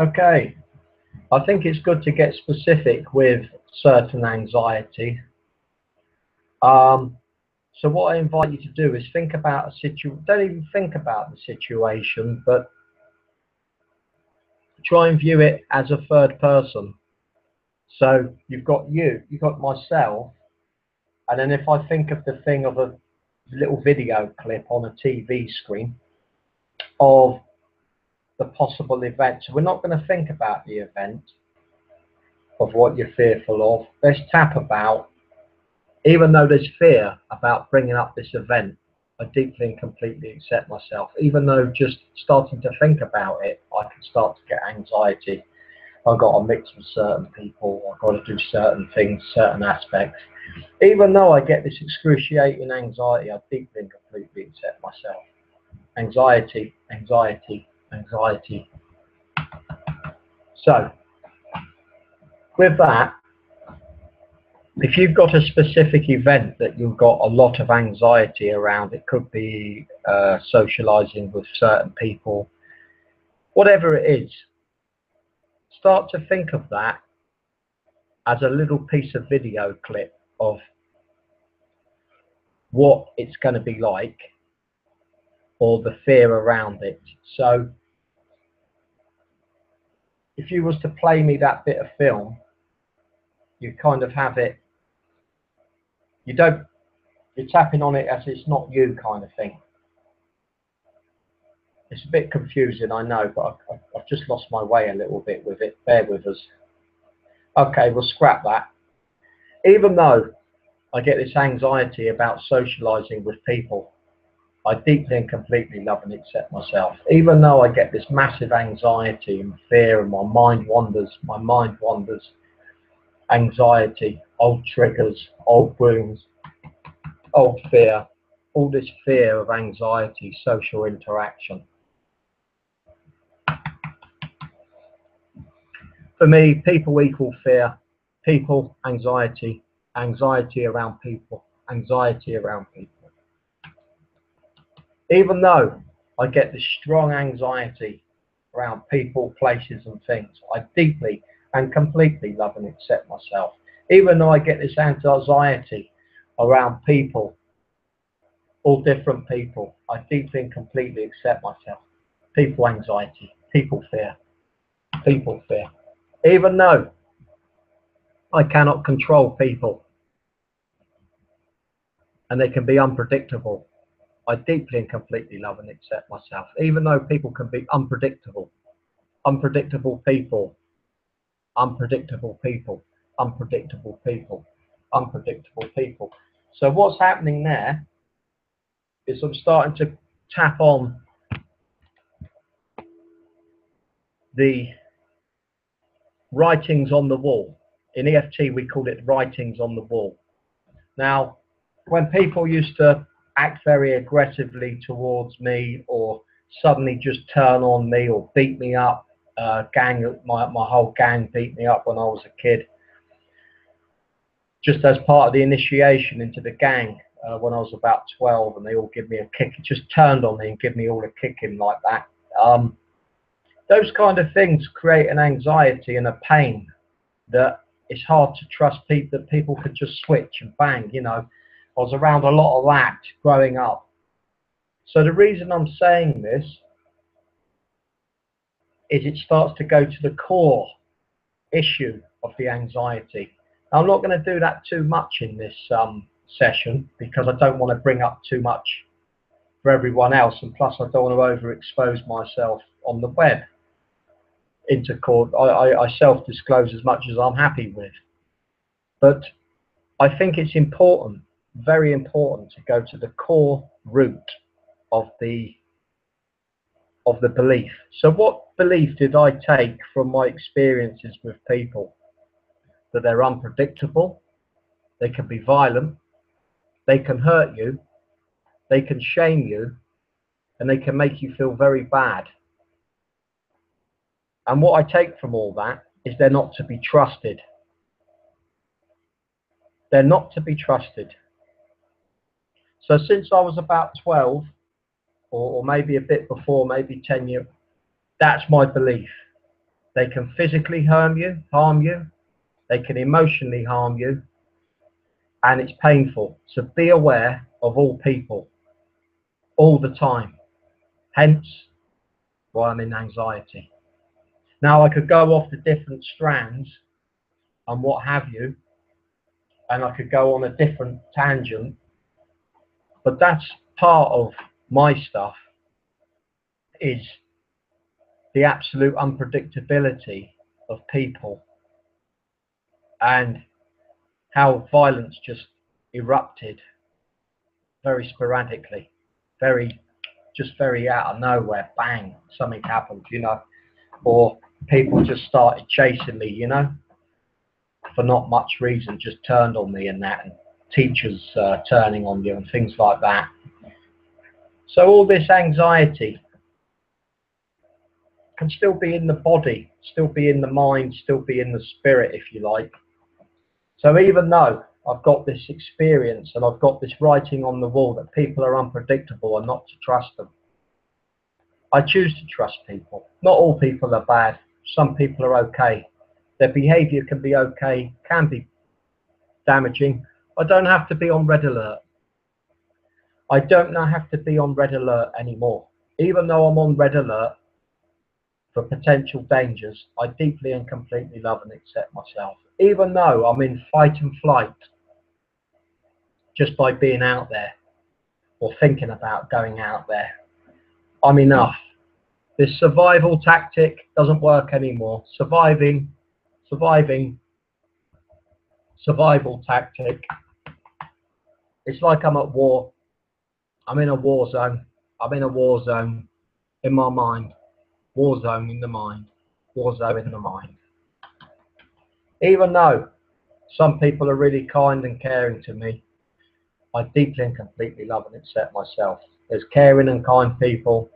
Okay, I think it's good to get specific with certain anxiety. Um, so what I invite you to do is think about a situation. Don't even think about the situation, but try and view it as a third person. So you've got myself, and then if I think of the thing of a little video clip on a TV screen of the possible event. So we're not going to think about the event of what you're fearful of. Let's tap about, even though there's fear about bringing up this event, I deeply and completely accept myself. Even though just starting to think about it, I can start to get anxiety. I've got to mix with certain people, I've got to do certain things, certain aspects. Even though I get this excruciating anxiety, I deeply and completely accept myself. Anxiety, anxiety, anxiety. So, with that, if you've got a specific event that you've got a lot of anxiety around, it could be socializing with certain people, whatever it is, start to think of that as a little piece of video clip of what it's going to be like or the fear around it. So if you was to play me that bit of film, you kind of have it, you're tapping on it as it's not you kind of thing. It's a bit confusing, I know, but I've just lost my way a little bit with it. Bear with us. Okay, we'll scrap that. Even though I get this anxiety about socializing with people, I deeply and completely love and accept myself. Even though I get this massive anxiety and fear and my mind wanders, anxiety, old triggers, old wounds, old fear, all this fear of anxiety, social interaction. For me, people equal fear, people, anxiety, anxiety around people, anxiety around people. Even though I get this strong anxiety around people, places and things, I deeply and completely love and accept myself. Even though I get this anxiety around people, all different people, I deeply and completely accept myself. People anxiety, people fear, people fear. Even though I cannot control people and they can be unpredictable, I deeply and completely love and accept myself. Even though people can be unpredictable, unpredictable people, unpredictable people, unpredictable people, unpredictable people. So what's happening there is I'm starting to tap on the writings on the wall. In EFT, we call it writings on the wall. Now, when people used to act very aggressively towards me or suddenly just turn on me or beat me up, my whole gang beat me up when I was a kid, just as part of the initiation into the gang when I was about 12, and they all give me a kick. It just turned on me and give me all a kicking like that. Those kind of things create an anxiety and a pain that it's hard to trust people, that people could just switch and bang, you know. I was around a lot of that growing up. So the reason I'm saying this is it starts to go to the core issue of the anxiety. Now, I'm not going to do that too much in this session because I don't want to bring up too much for everyone else, and plus I don't want to overexpose myself on the web. I self-disclose as much as I'm happy with, but I think it's important, very important, to go to the core root of the belief. So what belief did I take from my experiences with people? That they're unpredictable, they can be violent, they can hurt you, they can shame you, and they can make you feel very bad. And what I take from all that is they're not to be trusted. They're not to be trusted. So since I was about 12, or maybe a bit before, maybe 10 years, that's my belief. They can physically harm you. They can emotionally harm you, and it's painful. So be aware of all people, all the time. Hence why I'm in anxiety. Now I could go off the different strands and what have you, and I could go on a different tangent, but that's part of my stuff, is the absolute unpredictability of people and how violence just erupted very sporadically, very out of nowhere, bang, something happened, or people just started chasing me, for not much reason, just turned on me and that, and teachers turning on you and things like that. So all this anxiety can still be in the body, still be in the mind, still be in the spirit, if you like. So even though I've got this experience and I've got this writing on the wall that people are unpredictable and not to trust them, I choose to trust people. Not all people are bad. Some people are okay. Their behaviour can be okay, can be damaging. I don't have to be on red alert. I don't now have to be on red alert anymore. Even though I'm on red alert for potential dangers, I deeply and completely love and accept myself. Even though I'm in fight and flight, just by being out there or thinking about going out there, I'm enough. This survival tactic doesn't work anymore. Survival tactic. It's like I'm at war. I'm in a war zone. I'm in a war zone in my mind. War zone in the mind. War zone in the mind. Even though some people are really kind and caring to me, I deeply and completely love and accept myself. There's caring and kind people.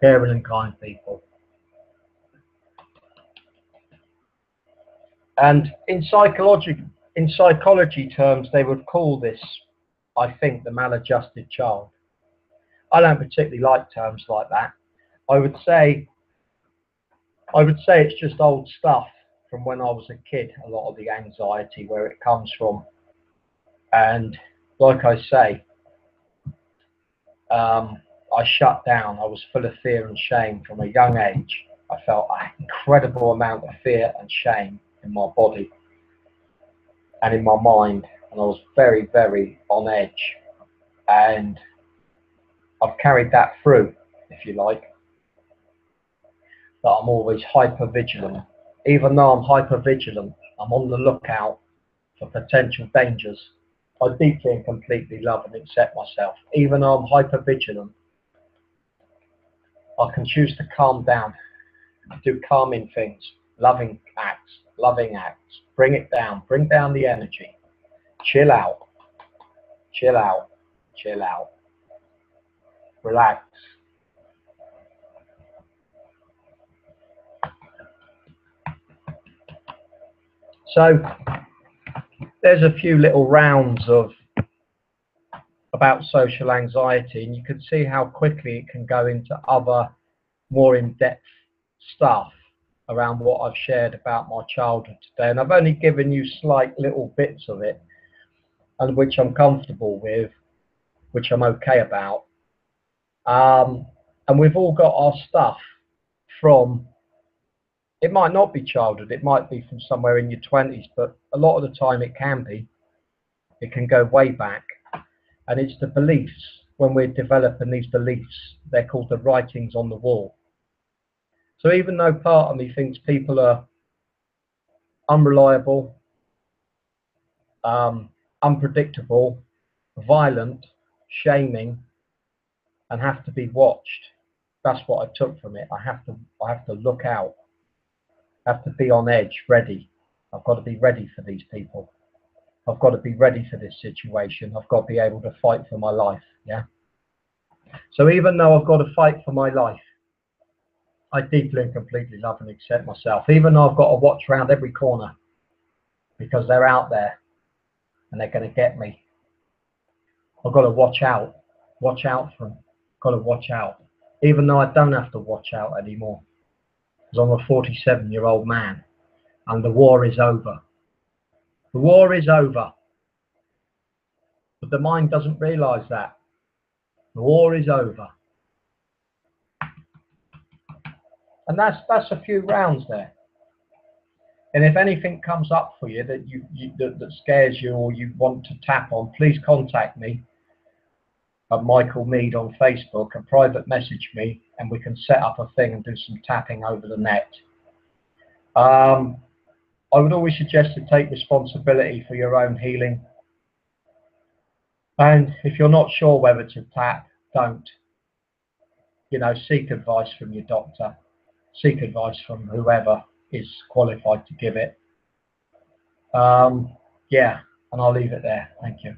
Caring and kind people. And in psychology terms, they would call this, I think, the maladjusted child. I don't particularly like terms like that. I would say it's just old stuff from when I was a kid, a lot of the anxiety, where it comes from. And like I say, I shut down. I was full of fear and shame from a young age. I felt an incredible amount of fear and shame in my body and in my mind. And I was very, very on edge. And I've carried that through, if you like. That I'm always hyper vigilant. Even though I'm hyper vigilant, I'm on the lookout for potential dangers. I deeply and completely love and accept myself. Even though I'm hyper vigilant, I can choose to calm down, do calming things, loving acts, bring it down, bring down the energy, chill out, chill out, chill out, relax. So there's a few little rounds about social anxiety, and you can see how quickly it can go into other more in-depth stuff around what I've shared about my childhood today. And I've only given you slight little bits of it, and which I'm comfortable with, which I'm okay about. And we've all got our stuff from, it might not be childhood, it might be from somewhere in your 20s, but a lot of the time it can be. It can go way back. And it's the beliefs, when we're developing these beliefs, they're called the writings on the wall. So even though part of me thinks people are unreliable, unpredictable, violent, shaming, and have to be watched, that's what I took from it. I have to look out. I have to be on edge, ready. I've got to be ready for these people. I've got to be ready for this situation. I've got to be able to fight for my life. Yeah. So even though I've got to fight for my life, I deeply and completely love and accept myself. Even though I've got to watch around every corner because they're out there and they're going to get me. I've got to watch out for them. Got to watch out. Even though I don't have to watch out anymore. because I'm a 47-year-old man, and the war is over. The war is over. But the mind doesn't realise that. The war is over. And that's a few rounds there. And if anything comes up for you that that scares you or you want to tap on, please contact me at Michael Mead on Facebook and private message me, and we can set up a thing and do some tapping over the net. I would always suggest to take responsibility for your own healing. And if you're not sure whether to tap, don't. You know, seek advice from your doctor. Seek advice from whoever is qualified to give it. Yeah, and I'll leave it there. Thank you.